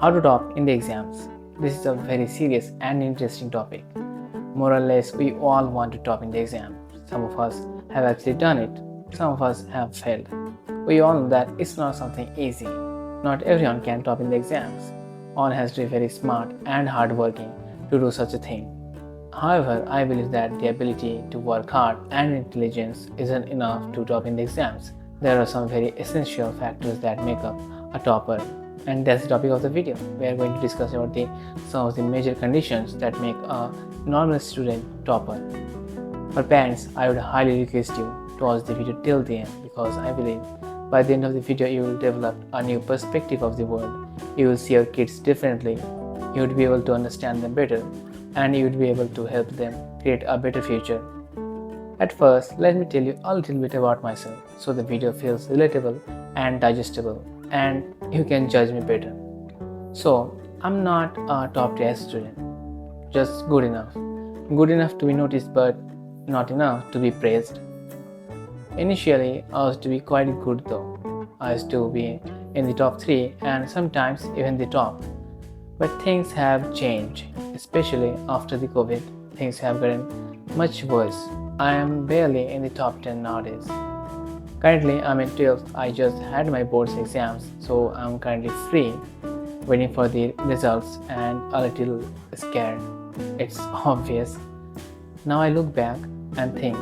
How to top in the exams. This is a very serious and interesting topic. More or less, we all want to top in the exam. Some of us have actually done it, some of us have failed. We all know that it's not something easy. Not everyone can top in the exams. One has to be very smart and hardworking to do such a thing. However, I believe that the ability to work hard and intelligence isn't enough to top in the exams. There are some very essential factors that make up a topper, and that's the topic of the video. We are going to discuss about some of the major conditions that make a normal student topper. For parents, I would highly request you to watch the video till the end, because I believe by the end of the video you will develop a new perspective of the world. You will see your kids differently, you would be able to understand them better, and you would be able to help them create a better future. At first, let me tell you a little bit about myself so the video feels relatable and digestible, and you can judge me better. So, I'm not a top tier student, just good enough. Good enough to be noticed, but not enough to be praised. Initially, I was to be quite good though. I used to be in the top 3 and sometimes even the top. But things have changed, especially after the COVID. Things have gotten much worse. I am barely in the top 10 nowadays. Currently, I'm in 12th. I just had my boards exams, so I'm currently free, waiting for the results and a little scared. It's obvious. Now I look back and think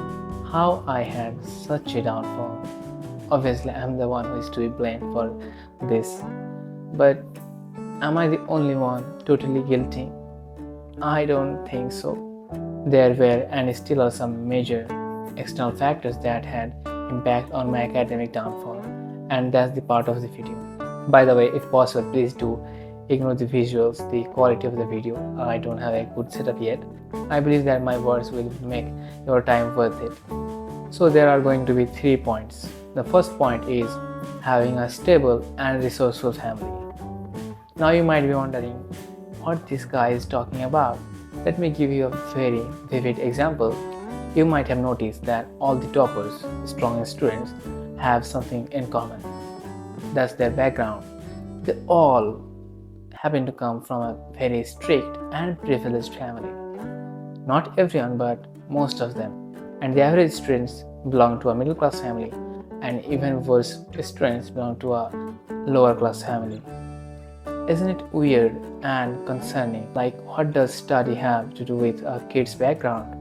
how I had such a downfall. Obviously, I'm the one who is to be blamed for this. But am I the only one totally guilty? I don't think so. There were and still are some major external factors that had impact on my academic downfall, and that's the part of the video. By the way, if possible, please do ignore the visuals, the quality of the video. I don't have a good setup yet. I believe that my words will make your time worth it. So there are going to be 3 points. The first point is having a stable and resourceful family. Now you might be wondering what this guy is talking about. Let me give you a very vivid example. You might have noticed that all the toppers, strongest students, have something in common. That's their background. They all happen to come from a very strict and privileged family. Not everyone, but most of them. And the average students belong to a middle class family, and even worse, students belong to a lower class family. Isn't it weird and concerning? Like, what does study have to do with a kid's background?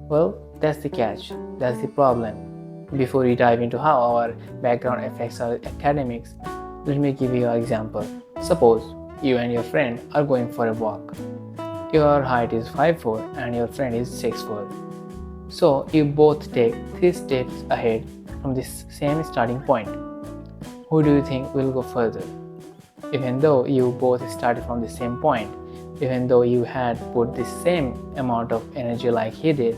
Well, that's the catch, that's the problem. Before we dive into how our background affects our academics, let me give you an example. Suppose you and your friend are going for a walk. Your height is 5'4" and your friend is 6'4". So you both take 3 steps ahead from this same starting point. Who do you think will go further? Even though you both started from the same point, even though you had put the same amount of energy like he did,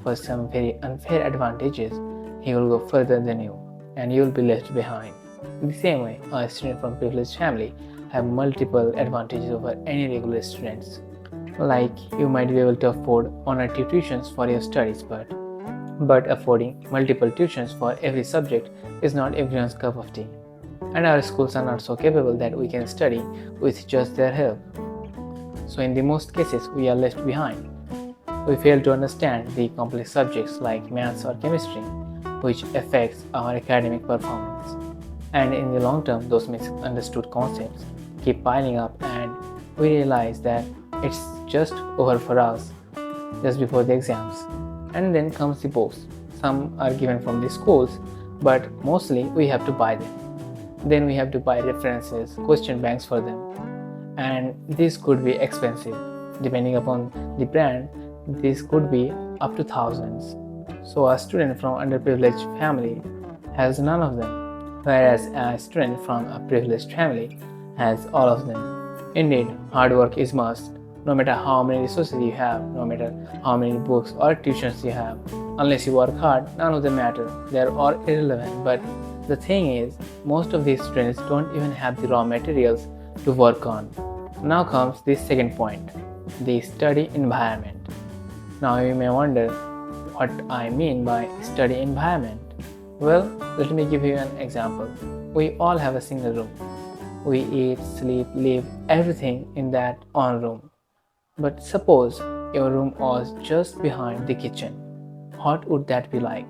for some very unfair advantages, he will go further than you, and you will be left behind. In the same way, a student from privileged family have multiple advantages over any regular students. Like, you might be able to afford one or two tuitions for your studies, but affording multiple tuitions for every subject is not everyone's cup of tea. And our schools are not so capable that we can study with just their help. So in the most cases, we are left behind. We fail to understand the complex subjects like maths or chemistry, which affects our academic performance. And in the long term, those misunderstood concepts keep piling up, and we realize that it's just over for us just before the exams. And then comes the books. Some are given from the schools, but mostly we have to buy them. Then we have to buy references, question banks for them, and this could be expensive. Depending upon the brand, this could be up to thousands. So a student from underprivileged family has none of them, whereas a student from a privileged family has all of them. Indeed, hard work is must. No matter how many resources you have, no matter how many books or tuitions you have, unless you work hard, none of them matter. They are all irrelevant. But the thing is, most of these students don't even have the raw materials to work on. Now comes the second point, the study environment. Now you may wonder what I mean by study environment. Well, let me give you an example. We all have a single room. We eat, sleep, live, everything in that one room. But suppose your room was just behind the kitchen. What would that be like?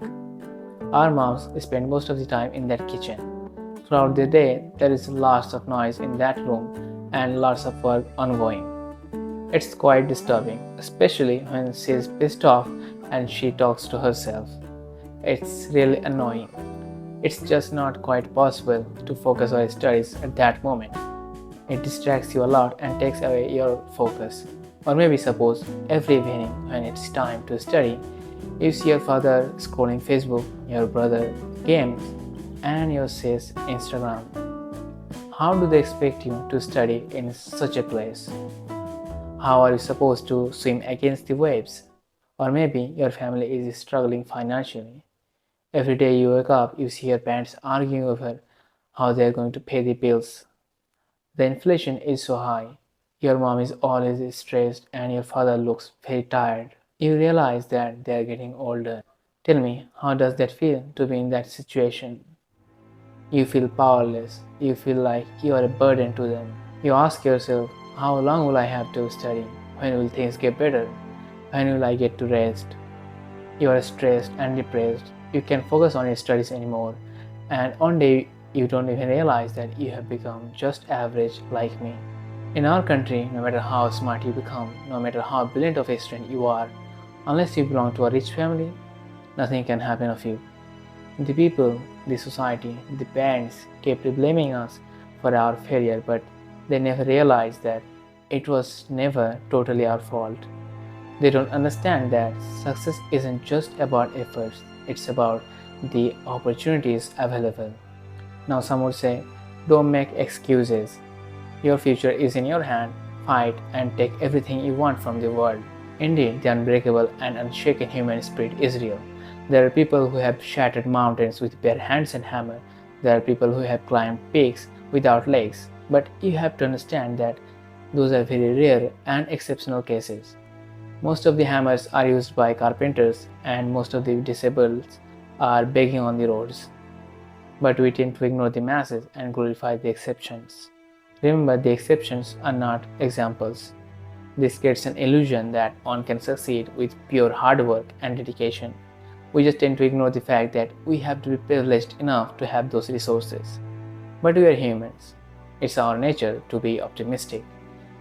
Our moms spend most of the time in that kitchen. Throughout the day, there is lots of noise in that room and lots of work ongoing. It's quite disturbing, especially when she's pissed off and she talks to herself. It's really annoying. It's just not quite possible to focus on your studies at that moment. It distracts you a lot and takes away your focus. Or maybe suppose every evening when it's time to study, you see your father scrolling Facebook, your brother games, and your sis Instagram. How do they expect you to study in such a place? How are you supposed to swim against the waves? Or maybe your family is struggling financially. Every day you wake up, you see your parents arguing over how they are going to pay the bills. The inflation is so high. Your mom is always stressed and your father looks very tired. You realize that they are getting older. Tell me, how does that feel to be in that situation? You feel powerless. You feel like you are a burden to them. You ask yourself, how long will I have to study? When will things get better? When will I get to rest? You are stressed and depressed. You can't focus on your studies anymore. And one day you don't even realize that you have become just average like me. In our country, no matter how smart you become, no matter how brilliant of a student you are, unless you belong to a rich family, nothing can happen of you. The people, the society, the parents kept blaming us for our failure, but they never realized that it was never totally our fault. They don't understand that success isn't just about efforts, it's about the opportunities available. Now, some would say, don't make excuses. Your future is in your hand. Fight and take everything you want from the world. Indeed, the unbreakable and unshaken human spirit is real. There are people who have shattered mountains with bare hands and hammer. There are people who have climbed peaks without legs. But you have to understand that those are very rare and exceptional cases. Most of the hammers are used by carpenters and most of the disabled are begging on the roads. But we tend to ignore the masses and glorify the exceptions. Remember, the exceptions are not examples. This creates an illusion that one can succeed with pure hard work and dedication. We just tend to ignore the fact that we have to be privileged enough to have those resources. But we are humans. It's our nature to be optimistic.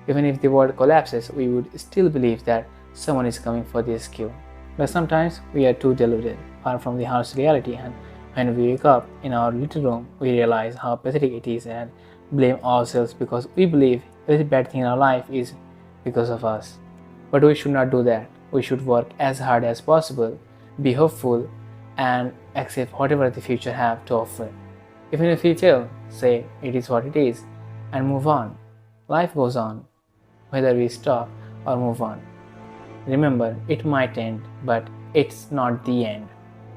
Even if the world collapses, we would still believe that someone is coming for the rescue. But sometimes we are too deluded, far from the harsh reality, and when we wake up in our little room, we realize how pathetic it is and blame ourselves because we believe every bad thing in our life is because of us. But we should not do that. We should work as hard as possible, be hopeful, and accept whatever the future have to offer. Even if we fail, say it is what it is, and move on. Life goes on, whether we stop or move on. Remember, it might end, but it's not the end.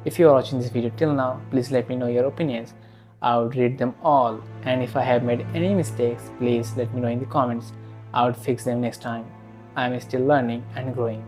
If you are watching this video till now, please let me know your opinions. I would read them all, and if I have made any mistakes, please let me know in the comments. I would fix them next time. I am still learning and growing.